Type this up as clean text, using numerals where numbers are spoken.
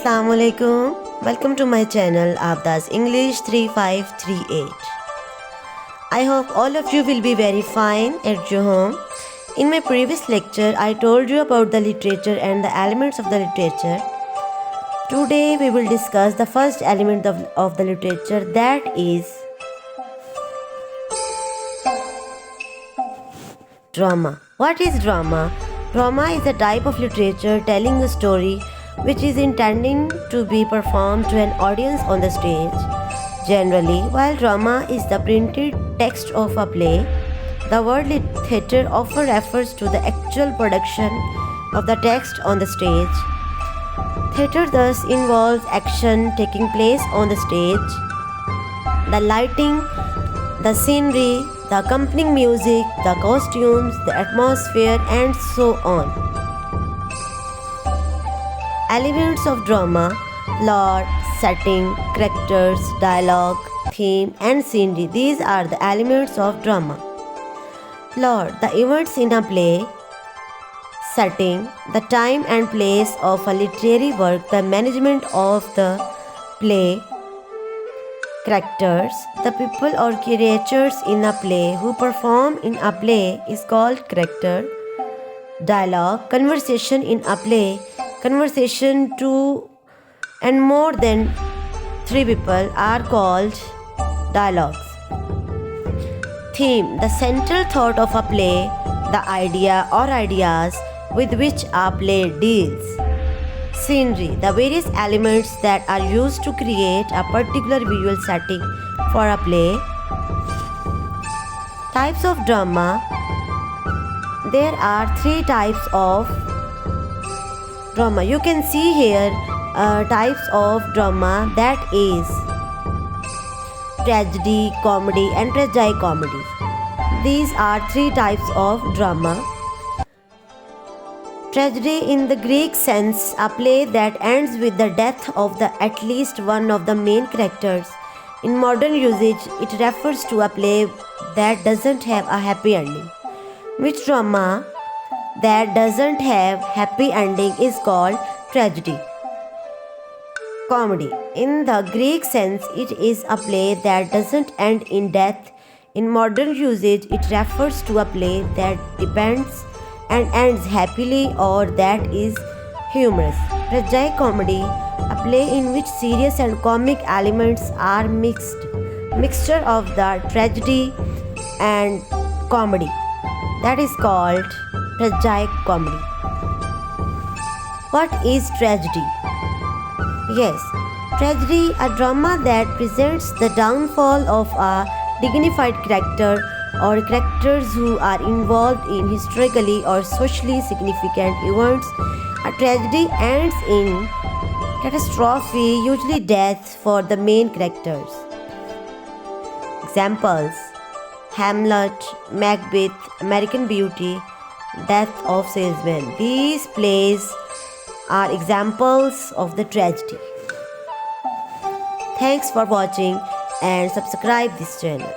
Assalamualaikum. Welcome to my channel Abda's English 3538. I hope all of you will be very fine at your home. In my previous lecture, I told you about the literature and the elements of the literature. Today, we will discuss the first element of the literature, that is drama. What is drama? Drama is a type of literature telling a story which is intending to be performed to an audience on the stage. Generally, while drama is the printed text of a play, the word theatre often refers to the actual production of the text on the stage. Theatre thus involves action taking place on the stage. The lighting, the scenery, the accompanying music, the costumes, the atmosphere, and so on. Elements of drama: plot, setting, characters, dialogue, theme, and scenery. These are the elements of drama. Plot: the events in a play. Setting: the time and place of a literary work, the management of the play. Characters: the people or creatures in a play who perform in a play is called character. Dialogue: conversation in a play. Conversation two and more than three people are called dialogues. Theme: the central thought of a play, the idea or ideas with which a play deals. Scenery: the various elements that are used to create a particular visual setting for a play. Types of drama: there are three types of drama. You can see here types of drama, that is tragedy, comedy, and tragicomedy. These are three types of drama. Tragedy, in the Greek sense, a play that ends with the death of at least one of the main characters. In modern usage, it refers to a play that doesn't have a happy ending. Which drama that doesn't have happy ending is called tragedy. Comedy, in the Greek sense, it is a play that doesn't end in death. In modern usage, it refers to a play that depends and ends happily or that is humorous. Tragicomedy, a play in which serious and comic elements are mixture of the tragedy and comedy. That is called tragicomedy. What is tragedy? Yes, tragedy, a drama that presents the downfall of a dignified character or characters who are involved in historically or socially significant events. A tragedy ends in catastrophe, usually death for the main characters. Examples: Hamlet, Macbeth, American Beauty, Death of Salesman. These plays are examples of the tragedy. Thanks for watching and subscribe this channel.